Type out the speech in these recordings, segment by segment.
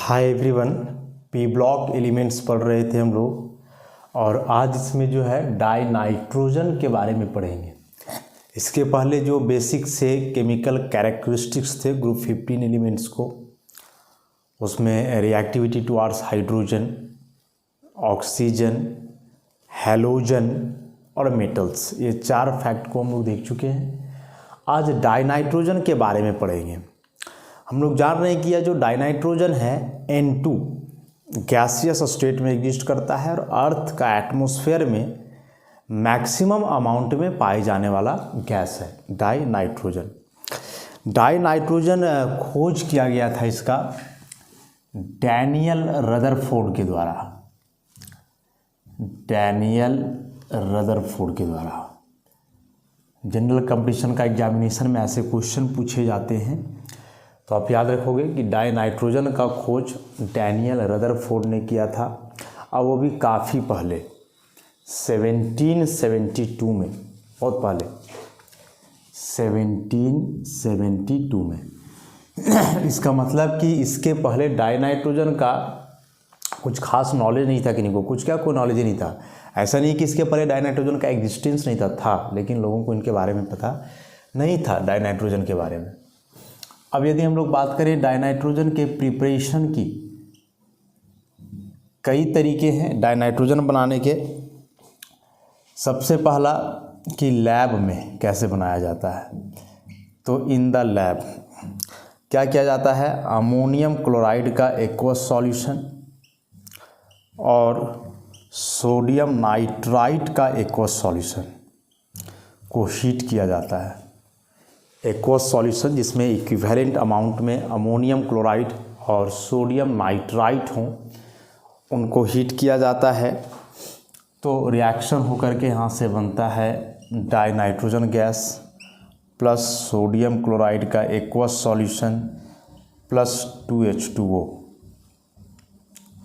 Hi everyone, P block elements पढ़ रहे थे हम लोग और आज इसमें जो है डाई नाइट्रोजन के बारे में पढ़ेंगे। इसके पहले जो बेसिक से केमिकल कैरेक्टरिस्टिक्स थे ग्रुप 15 एलिमेंट्स को, उसमें reactivity towards hydrogen, oxygen, halogen और मेटल्स, ये चार फैक्ट को हम लोग देख चुके हैं। आज डाई नाइट्रोजन के बारे में पढ़ेंगे। हम लोग जान रहे हैं कि यह जो डाइनाइट्रोजन है N2 गैसियस स्टेट में एग्जिस्ट करता है और अर्थ का एटमॉस्फेयर में मैक्सिमम अमाउंट में पाए जाने वाला गैस है डाइनाइट्रोजन। डाइनाइट्रोजन खोज किया गया था इसका डैनियल रदरफोर्ड के द्वारा। डैनियल रदरफोर्ड के द्वारा जनरल कंपटीशन का एग्जामिनेशन में ऐसे क्वेश्चन पूछे जाते हैं, तो आप याद रखोगे कि डाइनाइट्रोजन का खोज डैनियल रदरफोर्ड ने किया था और वो भी काफ़ी पहले 1772 में, बहुत पहले 1772 में। इसका मतलब कि इसके पहले डाइनाइट्रोजन का कुछ खास नॉलेज नहीं था किसी को, कुछ क्या कोई नॉलेज ही नहीं था। ऐसा नहीं कि इसके पहले डाइनाइट्रोजन का एग्जिस्टेंस नहीं था, लेकिन लोगों को इनके बारे में पता नहीं था डाइनाइट्रोजन के बारे में। अब यदि हम लोग बात करें डाइनाइट्रोजन के प्रिपरेशन की, कई तरीके हैं डाइनाइट्रोजन बनाने के। सबसे पहला कि लैब में कैसे बनाया जाता है, तो इन द लैब क्या किया जाता है, अमोनियम क्लोराइड का एक्वस सॉल्यूशन और सोडियम नाइट्राइट का एक्वस सॉल्यूशन को हीट किया जाता है। एक्वस सॉल्यूशन जिसमें इक्विवेलेंट अमाउंट में अमोनियम क्लोराइड और सोडियम नाइट्राइट हों, उनको हीट किया जाता है, तो रिएक्शन होकर के यहाँ से बनता है dinitrogen gas plus sodium chloride का aqueous solution plus 2H2O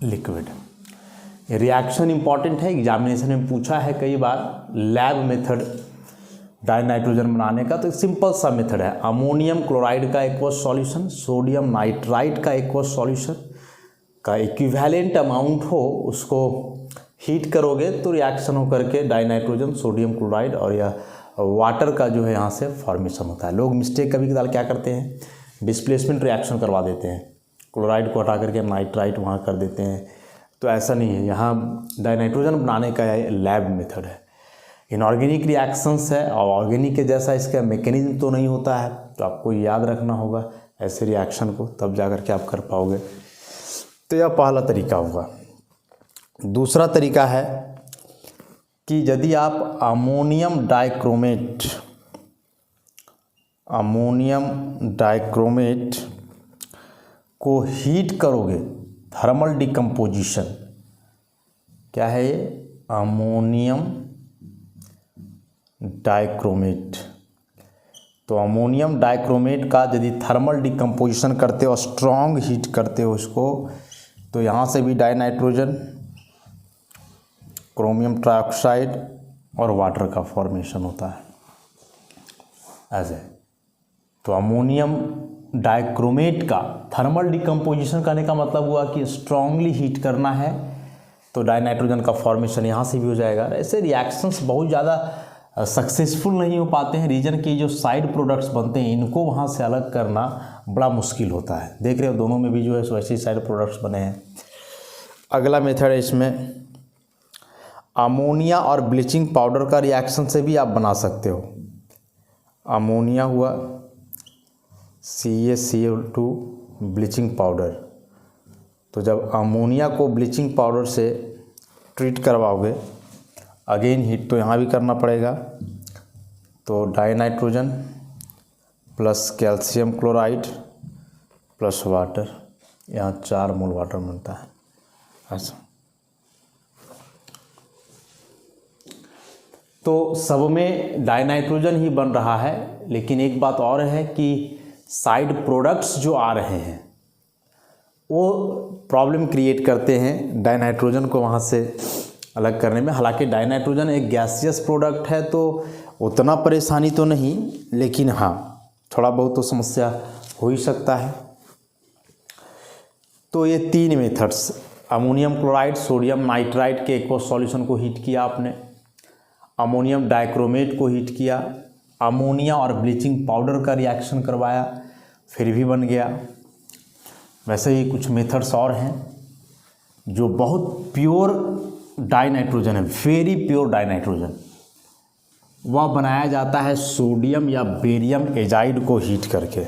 liquid. Reaction important है, एग्जामिनेशन में पूछा है कई बार लैब मेथड डाइनाइट्रोजन बनाने का। तो एक सिंपल सा मेथड है, अमोनियम क्लोराइड का एक्वस सॉल्यूशन, सोडियम नाइट्राइट का एक्वस सॉल्यूशन का इक्विवेलेंट अमाउंट हो, उसको हीट करोगे तो रिएक्शन हो करके डाइनाइट्रोजन, सोडियम क्लोराइड और या वाटर का जो है यहाँ से फॉर्मेशन होता है। लोग मिस्टेक कभी कभार क्या करते हैं, डिस्प्लेसमेंट रिएक्शन करवा देते हैं, क्लोराइड को हटा करके नाइट्राइट वहाँ कर देते हैं। तो ऐसा नहीं है, यहाँ डाइनाइट्रोजन बनाने का लैब मेथड है। इनऑर्गेनिक रिएक्शंस है और ऑर्गेनिक के जैसा इसका मैकेनिज्म तो नहीं होता है, तो आपको याद रखना होगा ऐसे रिएक्शन को, तब जा कर के आप कर पाओगे। तो यह पहला तरीका होगा। दूसरा तरीका है कि यदि आप अमोनियम डाइक्रोमेट को हीट करोगे, थर्मल डिकम्पोजिशन, क्या है ये, अमोनियम डाइक्रोमेट। तो अमोनियम डाइक्रोमेट का यदि थर्मल डिकम्पोजिशन करते हो, स्ट्रॉन्ग हीट करते हो इसको, तो यहाँ से भी डाइनाइट्रोजन, क्रोमियम ट्राइऑक्साइड और वाटर का फॉर्मेशन होता है ऐसे। तो अमोनियम डाइक्रोमेट का थर्मल डिकम्पोजिशन करने का मतलब हुआ कि स्ट्रांगली हीट करना है, तो डाइनाइट्रोजन का फॉर्मेशन यहाँ से भी हो जाएगा। ऐसे रिएक्शंस बहुत ज़्यादा सक्सेसफुल नहीं हो पाते हैं। रीजन के जो साइड प्रोडक्ट्स बनते हैं, इनको वहाँ से अलग करना बड़ा मुश्किल होता है। देख रहे हो दोनों में भी जो है वैसे ही साइड प्रोडक्ट्स बने हैं। अगला मेथड है इसमें अमोनिया और ब्लीचिंग पाउडर का रिएक्शन से भी आप बना सकते हो। अमोनिया हुआ, CaCl2 ब्लीचिंग पाउडर। तो जब अमोनिया को ब्लीचिंग पाउडर से ट्रीट करवाओगे, अगेन हीट तो यहाँ भी करना पड़ेगा, तो dinitrogen plus calcium chloride plus water, यहाँ 4 मोल वाटर बनता है ऐसा। तो सब में डाइनाइट्रोजन ही बन रहा है, लेकिन एक बात और है कि साइड प्रोडक्ट्स जो आ रहे हैं वो प्रॉब्लम क्रिएट करते हैं डाइनाइट्रोजन को वहाँ से अलग करने में। हालांकि डाइनाइट्रोजन एक गैसियस प्रोडक्ट है, तो उतना परेशानी तो नहीं, लेकिन हाँ थोड़ा बहुत तो समस्या हो ही सकता है। तो ये 3 methods, ammonium chloride, sodium nitrite के एक्वस सॉल्यूशन को हीट किया आपने, अमोनियम डाइक्रोमेट को हीट किया, अमोनिया और ब्लीचिंग पाउडर का रिएक्शन करवाया, फिर भी बन गया। वैसे ही कुछ मेथड्स और हैं जो बहुत प्योर डाई नाइट्रोजन है, वेरी प्योर डाई नाइट्रोजन, वह बनाया जाता है सोडियम या बेरियम एजाइड को हीट करके।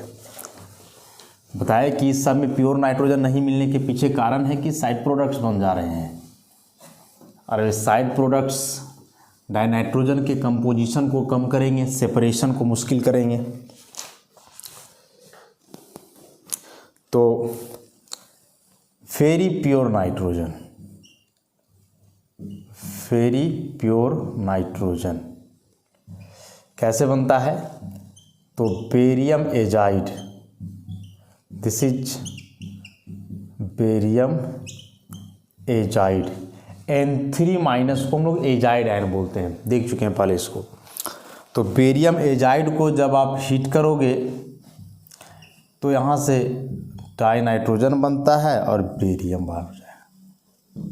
बताया कि इस सब में प्योर नाइट्रोजन नहीं मिलने के पीछे कारण है कि साइड प्रोडक्ट्स बन जा रहे हैं, और वे साइड प्रोडक्ट्स डाई नाइट्रोजन के कंपोजिशन को कम करेंगे, सेपरेशन को मुश्किल करेंगे। तो very pure nitrogen, very pure nitrogen कैसे बनता है? तो barium azide, this is barium azide, N3- को हम लोग एजाइड आयन बोलते हैं, देख चुके हैं पहले इसको। तो बेरियम एजाइड को जब आप हीट करोगे तो यहाँ से डाई नाइट्रोजन बनता है और बेरियम बाहर हो जाएगा।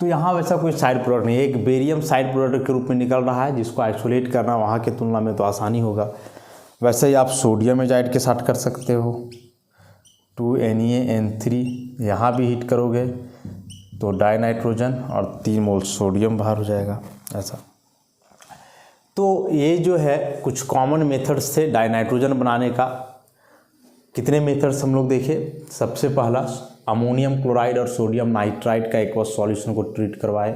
तो यहाँ वैसा कोई साइड प्रोडक्ट नहीं है, एक बेरियम साइड प्रोडक्ट के रूप में निकल रहा है, जिसको आइसोलेट करना वहाँ की तुलना में तो आसानी होगा। वैसे ही आप सोडियम एजाइड के साथ कर सकते हो, 2Na N3, यहाँ भी हीट करोगे तो डाई नाइट्रोजन और 3 मोल सोडियम बाहर हो जाएगा, ऐसा। तो ये जो है कुछ कॉमन मेथड्स थे डाई नाइट्रोजन बनाने का। कितने मेथड्स हम लोग देखे? सबसे पहला, अमोनियम क्लोराइड और सोडियम नाइट्राइट का एक्वस सॉल्यूशन को ट्रीट करवाए,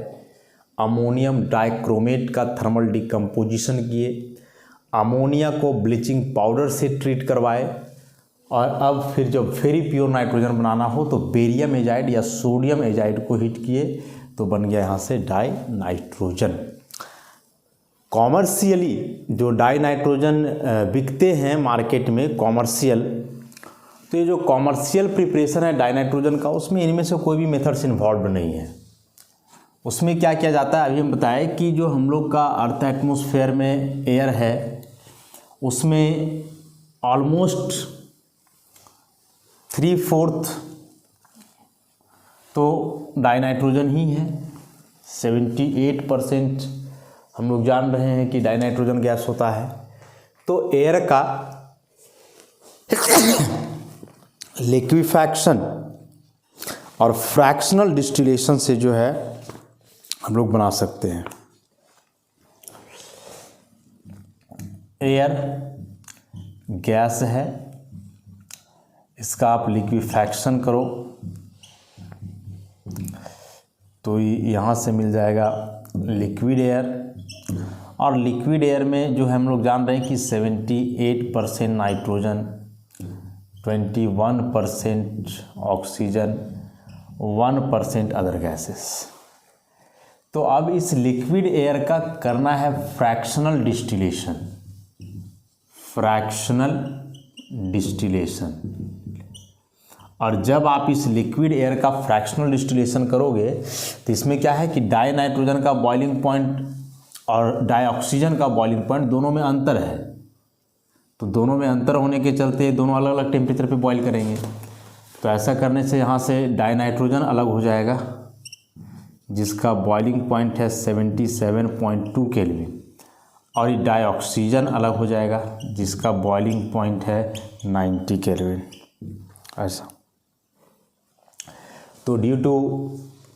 अमोनियम डाइक्रोमेट का थर्मल डिकम्पोजिशन किए, अमोनिया को ब्लीचिंग पाउडर से ट्रीट करवाए, और अब फिर जब वेरी प्योर नाइट्रोजन बनाना हो तो बेरियम एजाइड या सोडियम एजाइड को हीट किए तो बन गया यहाँ से डाई नाइट्रोजन। कॉमर्शियली जो डाई नाइट्रोजन बिकते हैं मार्केट में कॉमर्शियल, तो ये जो कॉमर्शियल प्रिपरेशन है डाई नाइट्रोजन का, उसमें इनमें से कोई भी मेथड्स इन्वॉल्व नहीं है। उसमें क्या किया जाता है, अभी हम बताएं कि जो हम लोग का अर्थ एटमॉस्फेयर में एयर है उसमें ऑलमोस्ट 3/4 तो डाई नाइट्रोजन ही है। 78% हम लोग जान रहे हैं कि डाई नाइट्रोजन गैस होता है। तो एयर का लिक्विफैक्शन और फ्रैक्शनल डिस्टिलेशन से जो है हम लोग बना सकते हैं। एयर गैस है, इसका आप लिक्विफैक्शन करो तो यहाँ से मिल जाएगा लिक्विड एयर, और लिक्विड एयर में जो हम लोग जान रहे हैं कि 78% नाइट्रोजन, 21% ऑक्सीजन, 1% अदर गैसेस। तो अब इस लिक्विड एयर का करना है फ्रैक्शनल डिस्टिलेशन, फ्रैक्शनल डिस्टिलेशन। और जब आप इस लिक्विड एयर का फ्रैक्शनल डिस्टिलेशन करोगे तो इसमें क्या है कि डाई नाइट्रोजन का बॉइलिंग पॉइंट और डाई ऑक्सीजन का बॉइलिंग पॉइंट दोनों में अंतर है। तो दोनों में अंतर होने के चलते दोनों अलग अलग टेम्परेचर पे बॉईल करेंगे। तो ऐसा करने से यहाँ से डाई नाइट्रोजन अलग हो जाएगा जिसका बॉइलिंग पॉइंट है 77.2 केल्विन, और ये डाई ऑक्सीजन अलग हो जाएगा जिसका बॉइलिंग पॉइंट है 90 केल्विन, ऐसा। तो due to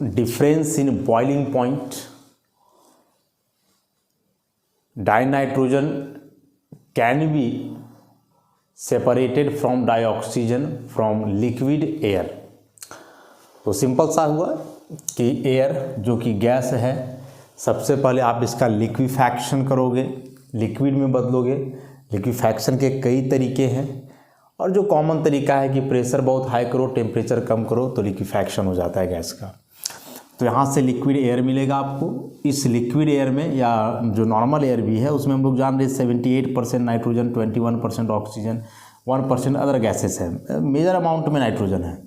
difference in boiling point, dinitrogen can be separated from dioxygen from liquid air. तो सिंपल सा हुआ कि एयर जो कि गैस है, सबसे पहले आप इसका लिक्विफैक्शन करोगे, लिक्विड में बदलोगे। लिक्विफैक्शन के कई तरीके हैं, और जो कॉमन तरीका है कि प्रेशर बहुत हाई करो, टेम्परेचर कम करो, तो लिक्विफैक्शन हो जाता है गैस का। तो यहाँ से लिक्विड एयर मिलेगा आपको। इस लिक्विड एयर में, या जो नॉर्मल एयर भी है, उसमें हम लोग जान रहे 78% नाइट्रोजन, 21% ऑक्सीजन, 1% अदर गैसेस है, मेजर अमाउंट में नाइट्रोजन है।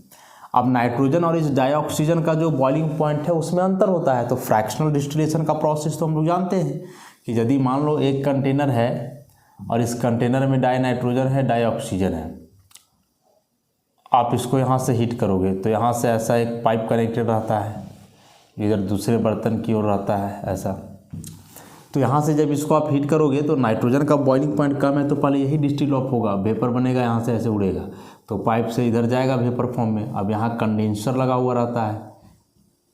अब नाइट्रोजन और इस डाइऑक्सीजन का जो बॉइलिंग पॉइंट है उसमें अंतर होता है। तो फ्रैक्शनल डिस्टिलेशन का प्रोसेस तो हम लोग जानते हैं कि यदि मान लो एक कंटेनर है और इस कंटेनर में डाई नाइट्रोजन है, डाई ऑक्सीजन है, आप इसको यहाँ से हीट करोगे तो यहाँ से ऐसा एक पाइप कनेक्टेड रहता है, इधर दूसरे बर्तन की ओर रहता है ऐसा। तो यहाँ से जब इसको आप हीट करोगे तो नाइट्रोजन का बॉइलिंग पॉइंट कम है तो पहले यही डिस्टिल ऑफ होगा, वेपर बनेगा, यहाँ से ऐसे उड़ेगा तो पाइप से इधर जाएगा वेपर फॉर्म में। अब यहाँ कंडेंसर लगा हुआ रहता है,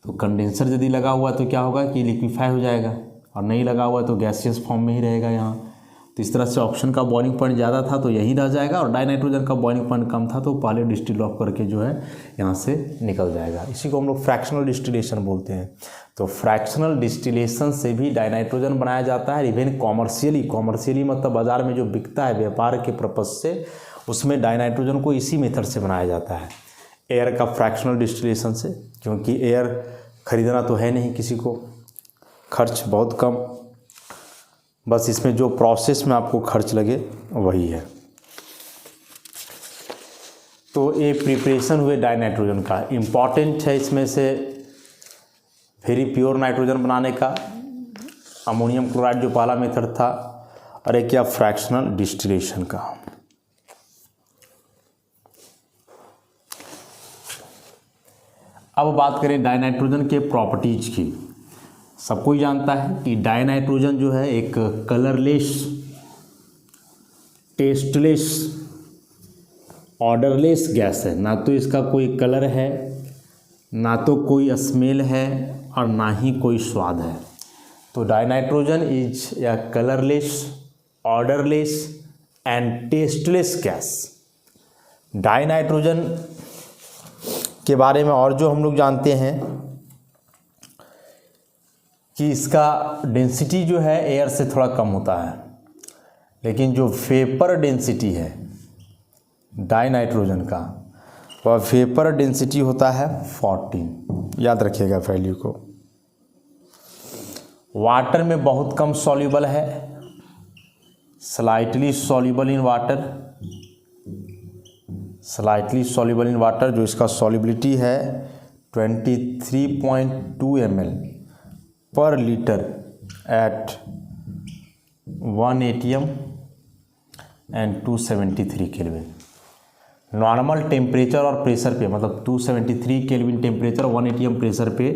तो कंडेंसर यदि लगा हुआ तो क्या होगा कि लिक्विफाई हो जाएगा, और नहीं लगा हुआ तो गैसियस फॉर्म में ही रहेगा यहाँ। तो इस तरह से ऑक्सीजन का बॉइलिंग पॉइंट ज़्यादा था तो यहीं रह जाएगा, और डाइनाइट्रोजन का बॉइलिंग पॉइंट कम था तो पहले डिस्टिल ऑफ करके जो है यहाँ से निकल जाएगा। इसी को हम लोग फ्रैक्शनल डिस्टिलेशन बोलते हैं। तो फ्रैक्शनल डिस्टिलेशन से भी डाइनाइट्रोजन बनाया जाता है। इवन कॉमर्शियली मतलब बाज़ार में जो बिकता है व्यापार के पर्पज़ से, उसमें डाइनाइट्रोजन को इसी मेथड से बनाया जाता है, एयर का फ्रैक्शनल डिस्टिलेशन से, क्योंकि एयर खरीदना तो है नहीं किसी को, खर्च बहुत कम, बस इसमें जो प्रोसेस में आपको खर्च लगे वही है। तो ये प्रिपरेशन हुए डाइनाइट्रोजन का, इम्पॉर्टेंट है इसमें से वेरी प्योर नाइट्रोजन बनाने का अमोनियम क्लोराइड जो पहला मेथड था, और एक क्या फ्रैक्शनल डिस्टिलेशन का। अब बात करें डाइनाइट्रोजन के प्रॉपर्टीज की। सबको ही जानता है कि डाइनाइट्रोजन जो है एक कलरलेस, टेस्टलेस, ऑर्डरलेस गैस है। ना तो इसका कोई कलर है, ना तो कोई स्मेल है, और ना ही कोई स्वाद है। तो dinitrogen is a colourless, odourless and tasteless gas. Dinitrogen के बारे में और जो हम लोग जानते हैं कि इसका डेंसिटी जो है एयर से थोड़ा कम होता है, लेकिन जो वेपर डेंसिटी है डाइनाइट्रोजन का, वह वेपर डेंसिटी होता है 14। याद रखिएगा वैल्यू को। वाटर में बहुत कम सॉल्युबल है, slightly soluble in water, slightly soluble in water, जो इसका सॉल्युबिलिटी है 23.2 ml पर litre at 1 atm and 273 kelvin. Normal temperature और प्रेशर पे, मतलब 273 केल्विन टेम्परेचर 1 atm प्रेशर पे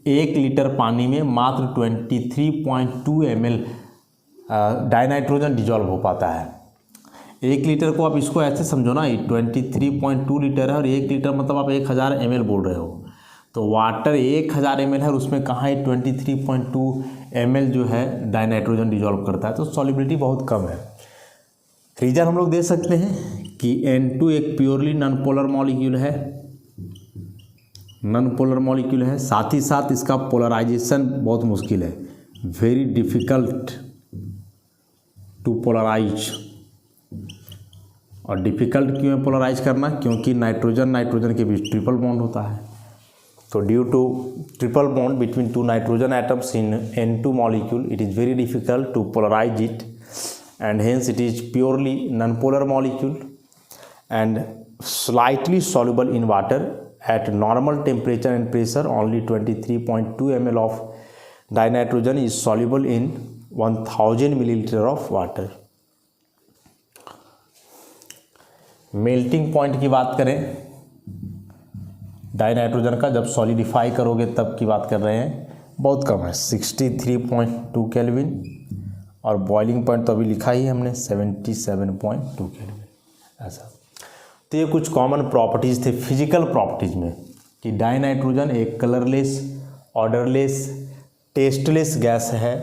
1 लीटर पानी में मात्र 23.2 ml डाइनाइट्रोजन डिजॉल्व हो पाता है। 1 लीटर को आप इसको ऐसे समझो ना, 23.2 लीटर है, और 1 लीटर मतलब आप 1000 ml बोल रहे हो। तो वाटर 1000 ml है और उसमें कहाँ 23.2 ml जो है डाइनाइट्रोजन डिजॉल्व करता है, तो सॉल्युबिलिटी बहुत कम है। रीजन हम लोग दे सकते हैं कि N2 एक प्योरली नॉन पोलर मॉलिक्यूल है, नॉन पोलर मॉलिक्यूल है, साथ ही साथ इसका पोलराइजेशन बहुत मुश्किल है, वेरी डिफ़िकल्ट टू पोलराइज। और डिफ़िकल्ट क्यों है पोलराइज करना? क्योंकि नाइट्रोजन के बीच ट्रिपल बॉन्ड होता है। तो due to triple bond between 2 nitrogen atoms in N2 molecule, it is very difficult to polarize it, and hence it is purely non-polar molecule and slightly soluble in water at normal temperature and pressure. Only 23.2 ml of dinitrogen is soluble in 1000 milliliter of water. Melting point की बात करें dinitrogen का, जब solidify करोगे तब की बात कर रहे हैं, बहुत कम है, 63.2 केल्विन, और बॉइलिंग पॉइंट तो अभी लिखा ही हमने 77.2 केल्विन ऐसा। तो ये कुछ कॉमन प्रॉपर्टीज़ थे फिजिकल प्रॉपर्टीज़ में कि डाइनाइट्रोजन एक कलरलेस, ऑर्डरलेस, टेस्टलेस गैस है,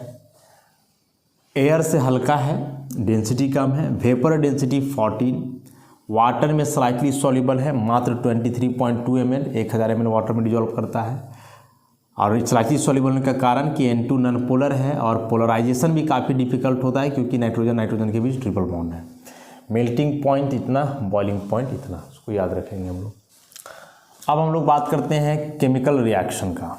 एयर से हल्का है, डेंसिटी कम है, वेपर डेंसिटी 14, वाटर में स्लाइटली सॉल्युबल है, मात्र 23.2 ml 1000 ml वाटर में डिजॉल्व करता है। और स्लाइटली सॉल्युबल होने का कारण कि N2 नॉन पोलर है, और पोलराइजेशन भी काफ़ी डिफिकल्ट होता है क्योंकि नाइट्रोजन के बीच ट्रिपल बॉन्ड है। मेल्टिंग पॉइंट इतना, बॉइलिंग पॉइंट इतना, उसको याद रखेंगे हम लोग। अब हम लोग बात करते हैं केमिकल रिएक्शन का।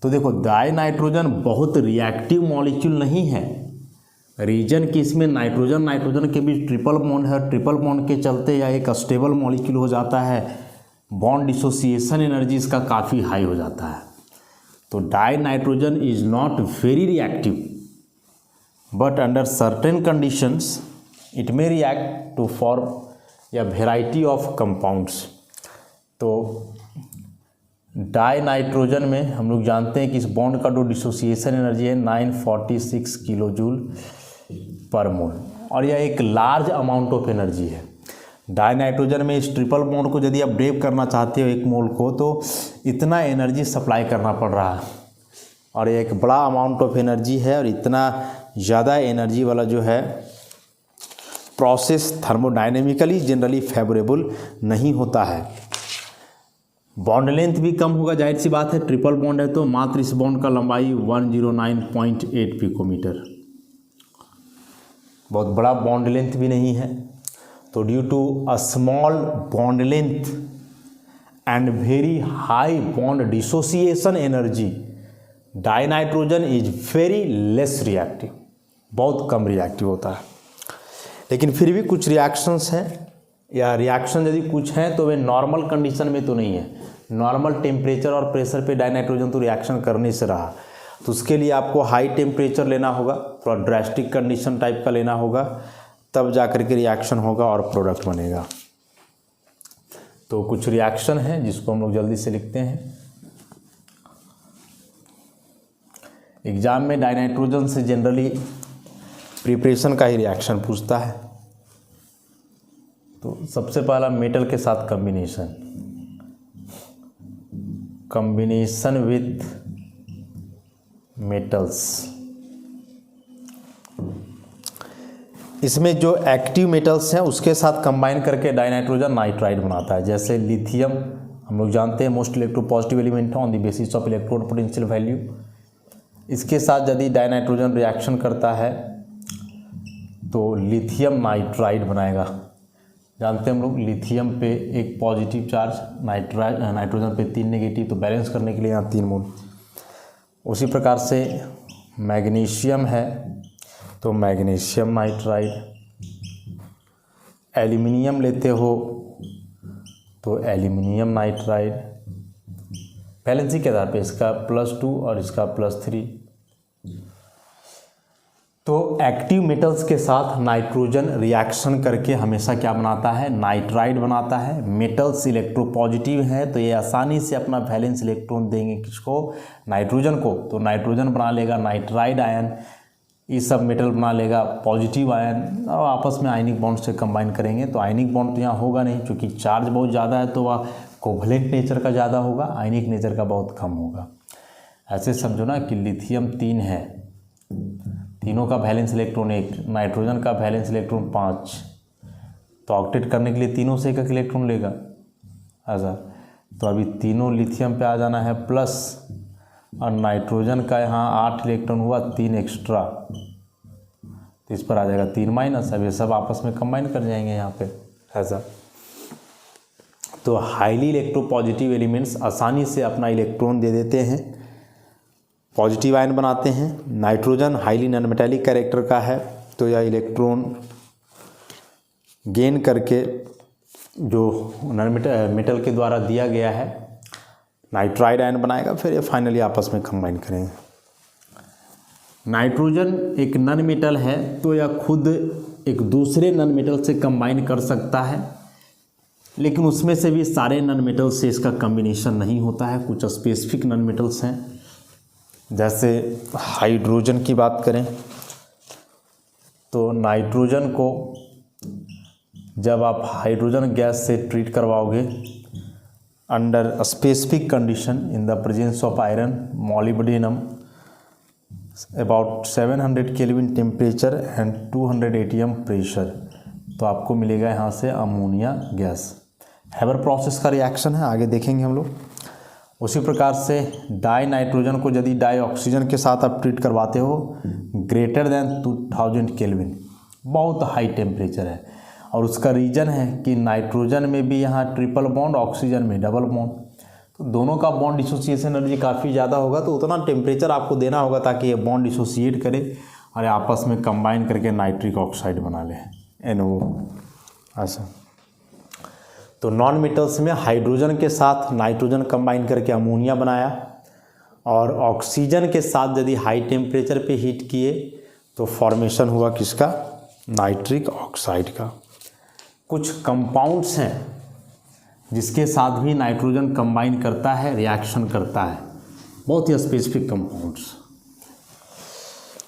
तो देखो, डाइनाइट्रोजन बहुत रिएक्टिव मॉलिक्यूल नहीं है। रीजन कि इसमें नाइट्रोजन के बीच ट्रिपल बॉन्ड है, ट्रिपल बॉन्ड के चलते या एक स्टेबल मॉलिक्यूल हो जाता है, बॉन्ड डिसोसिएशन एनर्जी इसका काफ़ी हाई हो जाता है। तो dinitrogen is not very reactive, but under certain conditions it may react to form या वेराइटी ऑफ कंपाउंड्स। तो डाई नाइट्रोजन में हम लोग जानते हैं कि इस बॉन्ड का जो डिसोसिएशन एनर्जी है 946 किलो जूल पर मोल, और यह एक लार्ज अमाउंट ऑफ एनर्जी है। डाई नाइट्रोजन में इस ट्रिपल बॉन्ड को यदि आप ब्रेक करना चाहते हो एक मोल को, तो इतना एनर्जी सप्लाई करना पड़ रहा है, और ये एक बड़ा अमाउंट ऑफ एनर्जी है। और इतना ज़्यादा एनर्जी वाला जो है प्रोसेस थर्मोडायनेमिकली जनरली फेवरेबल नहीं होता है। बॉन्ड लेंथ भी कम होगा, जाहिर सी बात है, ट्रिपल बॉन्ड है तो। मात्र इस बॉन्ड का लंबाई 109.8 पिकोमीटर, बहुत बड़ा बॉन्ड लेंथ भी नहीं है। तो due to a small bond length and very high bond dissociation energy, dinitrogen is very less reactive, बहुत कम रिएक्टिव होता है। लेकिन फिर भी कुछ रिएक्शंस हैं, या रिएक्शन यदि कुछ हैं तो वे नॉर्मल कंडीशन में तो नहीं है। नॉर्मल टेम्परेचर और प्रेशर पे डाइनाइट्रोजन तो रिएक्शन करने से रहा, तो उसके लिए आपको हाई टेम्परेचर लेना होगा, थोड़ा ड्रास्टिक कंडीशन टाइप का लेना होगा, तब जा कर के रिएक्शन होगा और प्रोडक्ट बनेगा। तो कुछ रिएक्शन है जिसको हम लोग जल्दी से लिखते हैं। एग्जाम में डाइनाइट्रोजन से जनरली प्रिपरेशन का ही रिएक्शन पूछता है। तो सबसे पहला मेटल के साथ कॉम्बिनेशन विथ मेटल्स। इसमें जो एक्टिव मेटल्स हैं उसके साथ कंबाइन करके डाइनाइट्रोजन नाइट्राइड बनाता है। जैसे लिथियम हम लोग जानते हैं मोस्ट इलेक्ट्रोपॉजिटिव एलिमेंट है on the basis of electrode potential value. इसके साथ यदि डाइनाइट्रोजन रिएक्शन करता है तो लिथियम नाइट्राइड बनाएगा। जानते हैं हम लोग लिथियम पे एक पॉजिटिव चार्ज, नाइट्रोजन पे 3 नेगेटिव, तो बैलेंस करने के लिए यहाँ 3 मोल। उसी प्रकार से मैग्नीशियम है तो मैग्नीशियम नाइट्राइड। एल्यूमिनियम लेते हो तो एल्यूमिनियम नाइट्राइड। बैलेंसिंग के आधार पे इसका +2 और इसका +3। तो एक्टिव मेटल्स के साथ नाइट्रोजन रिएक्शन करके हमेशा क्या बनाता है, नाइट्राइड बनाता है। मेटल्स इलेक्ट्रोपॉजिटिव है तो ये आसानी से अपना वैलेंस इलेक्ट्रॉन देंगे किसको, नाइट्रोजन को, तो नाइट्रोजन बना लेगा नाइट्राइड आयन। ये सब मेटल बना लेगा पॉजिटिव आयन, और आपस में आयनिक बॉन्ड से कंबाइन करेंगे। तो आयनिक बॉन्ड तो यहाँ होगा नहीं, क्योंकि चार्ज बहुत ज़्यादा है तो वह कोवलेंट नेचर का ज़्यादा होगा, आयनिक नेचर का बहुत कम होगा। ऐसे समझो ना कि लिथियम 3 है, तीनों का वैलेंस इलेक्ट्रॉन 1, नाइट्रोजन का वैलेंस इलेक्ट्रॉन 5, तो ऑक्टेट करने के लिए तीनों से एक इलेक्ट्रॉन लेगा ऐसा। तो अभी तीनों लिथियम पे आ जाना है प्लस, और नाइट्रोजन का यहाँ 8 इलेक्ट्रॉन हुआ, 3 एक्स्ट्रा, तो इस पर आ जाएगा 3 माइनस। अब ये सब आपस में कंबाइन कर जाएंगे यहाँ पे ऐसा। तो हाईली इलेक्ट्रोपॉजिटिव एलिमेंट्स आसानी से अपना इलेक्ट्रॉन दे देते हैं, पॉजिटिव आयन बनाते हैं। Nitrogen highly non metallic character का है तो यह इलेक्ट्रॉन गेन करके जो नॉन मेटल के द्वारा दिया गया है नाइट्राइड आयन बनाएगा, फिर ये फाइनली आपस में कंबाइन करेंगे। नाइट्रोजन एक नॉन मेटल है तो यह खुद एक दूसरे नॉन मेटल से कंबाइन कर सकता है, लेकिन उसमें से भी सारे नॉन मेटल से इसका कॉम्बिनेशन नहीं होता है। कुछ स्पेसिफिक नॉन मेटल्स हैं, जैसे हाइड्रोजन की बात करें तो नाइट्रोजन को जब आप हाइड्रोजन गैस से ट्रीट करवाओगे under specific condition in the presence of iron molybdenum about 700 kelvin temperature and 200 ATM pressure, तो आपको मिलेगा यहाँ से अमोनिया गैस। हैबर प्रोसेस का रिएक्शन है, आगे देखेंगे हम लोग। उसी प्रकार से डाई नाइट्रोजन को यदि डाई ऑक्सीजन के साथ आप ट्रीट करवाते हो ग्रेटर देन 2000 केल्विन, बहुत हाई टेम्परेचर है, और उसका रीज़न है कि नाइट्रोजन में भी यहाँ ट्रिपल बॉन्ड, ऑक्सीजन में डबल बॉन्ड, तो दोनों का बॉन्ड डिसोसिएशन एनर्जी काफ़ी ज़्यादा होगा, तो उतना टेम्परेचर आपको देना होगा ताकि ये बॉन्ड डिसोसिएट करे और आपस में कंबाइन करके नाइट्रिक ऑक्साइड बना ले NO। ऐसा तो नॉन मेटल्स में हाइड्रोजन के साथ नाइट्रोजन कंबाइन करके अमोनिया बनाया, और ऑक्सीजन के साथ यदि हाई टेम्परेचर पे हीट किए तो फॉर्मेशन हुआ किसका, नाइट्रिक ऑक्साइड का। कुछ कंपाउंड्स हैं जिसके साथ भी नाइट्रोजन कंबाइन करता है, रिएक्शन करता है, बहुत ही स्पेसिफिक कंपाउंड्स,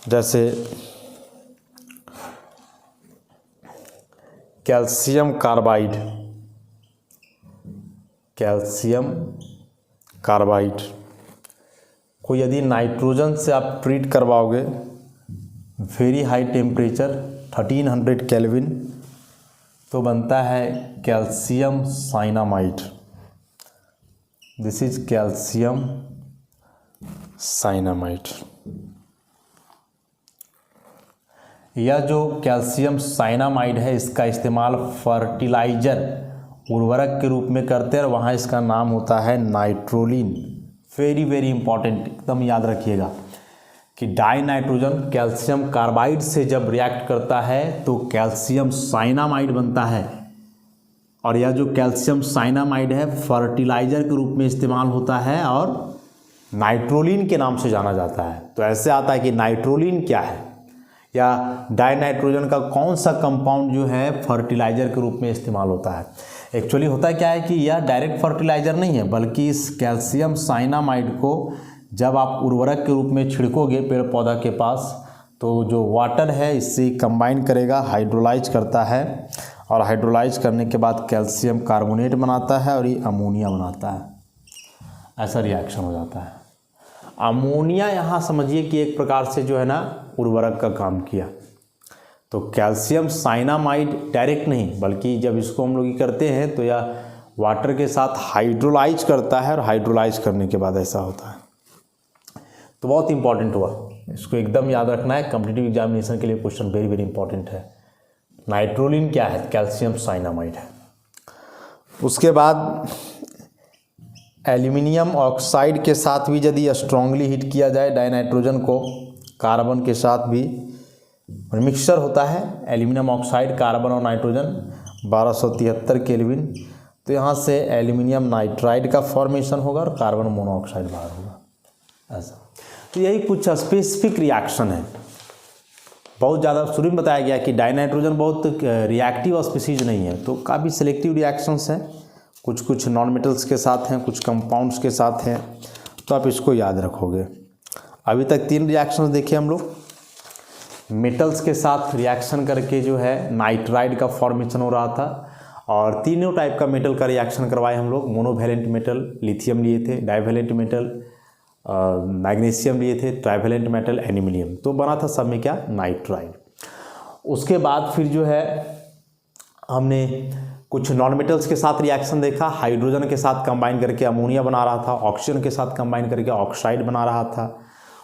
जैसे कैल्शियम कार्बाइड, कैल्शियम कार्बाइड को यदि नाइट्रोजन से आप ट्रीट करवाओगे वेरी हाई टेम्परेचर 1300 केल्विन तो बनता है calcium cyanamide. This is calcium cyanamide. यह जो कैल्शियम साइनामाइड है इसका इस्तेमाल फर्टिलाइजर, उर्वरक के रूप में करते हैं और वहाँ इसका नाम होता है नाइट्रोलिन। वेरी वेरी इंपॉर्टेंट, एकदम याद रखिएगा कि डाई नाइट्रोजन कैल्शियम कार्बाइड से जब रिएक्ट करता है तो कैल्शियम साइनामाइड बनता है, और यह जो कैल्शियम साइनामाइड है फर्टिलाइजर के रूप में इस्तेमाल होता है और नाइट्रोलिन के नाम से जाना जाता है। तो ऐसे आता है कि नाइट्रोलिन क्या है या डाई नाइट्रोजन का कौन सा कंपाउंड जो है फर्टिलाइजर के रूप में इस्तेमाल होता है। एक्चुअली होता क्या है कि यह डायरेक्ट फर्टिलाइजर नहीं है, बल्कि इस कैल्शियम साइनामाइड को जब आप उर्वरक के रूप में छिड़कोगे पेड़ पौधा के पास तो जो वाटर है इससे कंबाइन करेगा, हाइड्रोलाइज करता है, और हाइड्रोलाइज करने के बाद कैल्शियम कार्बोनेट बनाता है और ये अमोनिया बनाता है। ऐसा रिएक्शन हो जाता है। अमोनिया यहाँ समझिए कि एक प्रकार से जो है ना उर्वरक का काम किया। तो कैल्शियम साइनामाइड डायरेक्ट नहीं, बल्कि जब इसको हम लोग करते हैं तो यह वाटर के साथ हाइड्रोलाइज करता है और हाइड्रोलाइज करने के बाद ऐसा होता है। तो बहुत इंपॉर्टेंट हुआ, इसको एकदम याद रखना है। कॉम्पिटिटिव एग्जामिनेशन के लिए क्वेश्चन वेरी वेरी इंपॉर्टेंट है। नाइट्रोलिन क्या है? कैल्शियम साइनामाइड है। उसके बाद एल्यूमिनियम ऑक्साइड के साथ भी यदि स्ट्रांगली हीट किया जाए डाइनाइट्रोजन को, कार्बन के साथ भी मिक्सचर होता है एल्यूमिनियम ऑक्साइड, कार्बन और नाइट्रोजन 1273 केल्विन, तो यहाँ से एल्यूमिनियम नाइट्राइड का फॉर्मेशन होगा और कार्बन मोनोऑक्साइड बाहर होगा। ऐसा तो यही कुछ स्पेसिफिक रिएक्शन है। बहुत ज़्यादा शुरू में बताया गया कि डाइनाइट्रोजन बहुत रिएक्टिव स्पीसीज नहीं है, तो काफ़ी सिलेक्टिव रिएक्शंस हैं। कुछ कुछ नॉन मेटल्स के साथ हैं, कुछ कंपाउंड्स के साथ हैं, तो आप इसको याद रखोगे। अभी तक 3 रिएक्शंस देखे हम लोग। मेटल्स के साथ रिएक्शन करके जो है नाइट्राइड का फॉर्मेशन हो रहा था, और तीनों टाइप का मेटल का रिएक्शन करवाए हम लोग। मोनोवैलेंट मेटल लिथियम लिए थे, डाइवैलेंट मेटल मैग्नीशियम लिए थे, ट्राइवैलेंट मेटल एल्यूमिनियम, तो बना था सब में क्या? नाइट्राइड। उसके बाद फिर जो है हमने कुछ नॉन मेटल्स के साथ रिएक्शन देखा। हाइड्रोजन के साथ कंबाइन करके अमोनिया बना रहा था, ऑक्सीजन के साथ कंबाइन करके ऑक्साइड बना रहा था,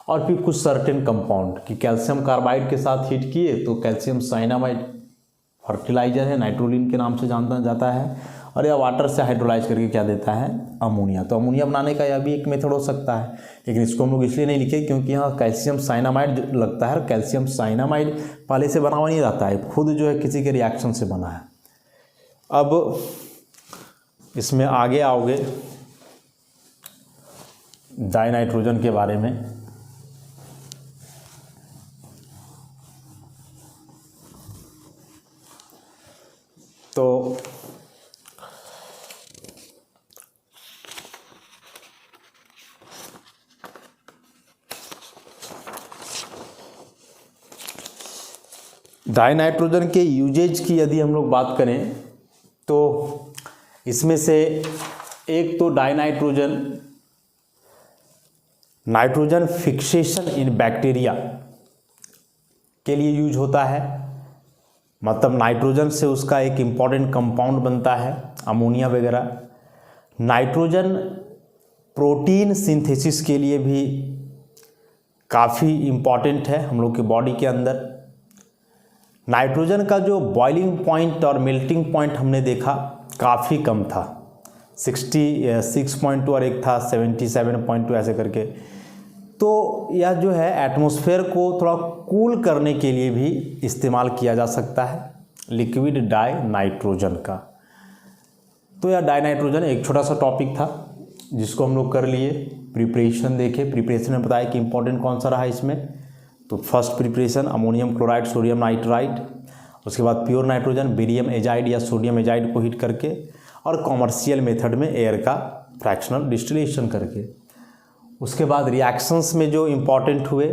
और फिर कुछ सर्टेन कंपाउंड कि कैल्शियम कार्बाइड के साथ हीट किए तो कैल्शियम साइनामाइड फर्टिलाइजर है, नाइट्रोलिन के नाम से जाना जाता है, और यह वाटर से हाइड्रोलाइज करके क्या देता है? अमोनिया। तो अमोनिया बनाने का यह भी एक मेथड हो सकता है, लेकिन इसको हम लोग इसलिए नहीं लिखे क्योंकि यहाँ कैल्शियम साइनामाइड लगता है, और कैल्शियम साइनामाइड पहले से बना हुआ नहीं रहता है, खुद जो है किसी के रिएक्शन से बना है। अब इसमें आगे आओगे डाइनाइट्रोजन के बारे में। तो डाइनाइट्रोजन के यूजेज की यदि हम लोग बात करें तो इसमें से एक तो डाइनाइट्रोजन नाइट्रोजन फिक्सेशन इन बैक्टीरिया के लिए यूज होता है। मतलब नाइट्रोजन से उसका एक इम्पॉर्टेंट कंपाउंड बनता है, अमोनिया वगैरह। नाइट्रोजन प्रोटीन सिंथेसिस के लिए भी काफ़ी इम्पॉर्टेंट है हम लोग के बॉडी के अंदर। नाइट्रोजन का जो बॉइलिंग पॉइंट और मेल्टिंग पॉइंट हमने देखा काफ़ी कम था, 66.2 और एक था 77.2 ऐसे करके। तो यह जो है एटमॉस्फेयर को थोड़ा कूल करने के लिए भी इस्तेमाल किया जा सकता है लिक्विड डाई नाइट्रोजन का। तो यह डाई नाइट्रोजन एक छोटा सा टॉपिक था जिसको हम लोग कर लिए। प्रिपरेशन देखे, प्रिपरेशन में बताया कि इंपॉर्टेंट कौन सा रहा इसमें। तो first preparation ammonium chloride sodium nitride, उसके बाद प्योर नाइट्रोजन बेरियम एजाइड या सोडियम एजाइड को हीट करके, और कॉमर्शियल मेथड में एयर का फ्रैक्शनल डिस्टिलेशन करके। उसके बाद रिएक्शंस में जो इम्पॉर्टेंट हुए,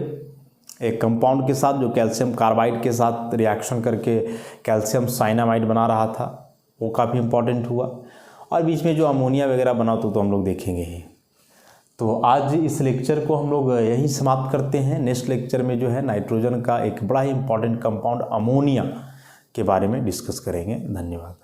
एक कंपाउंड के साथ जो कैल्शियम कार्बाइड के साथ रिएक्शन करके कैल्शियम साइनामाइड बना रहा था, वो काफ़ी इम्पॉर्टेंट हुआ। और बीच में जो अमोनिया वगैरह बना तो हम लोग देखेंगे ही। तो आज इस लेक्चर को हम लोग यहीं समाप्त करते हैं। नेक्स्ट लेक्चर में जो है नाइट्रोजन का एक बड़ा ही इम्पॉर्टेंट कंपाउंड अमोनिया के बारे में डिस्कस करेंगे। धन्यवाद।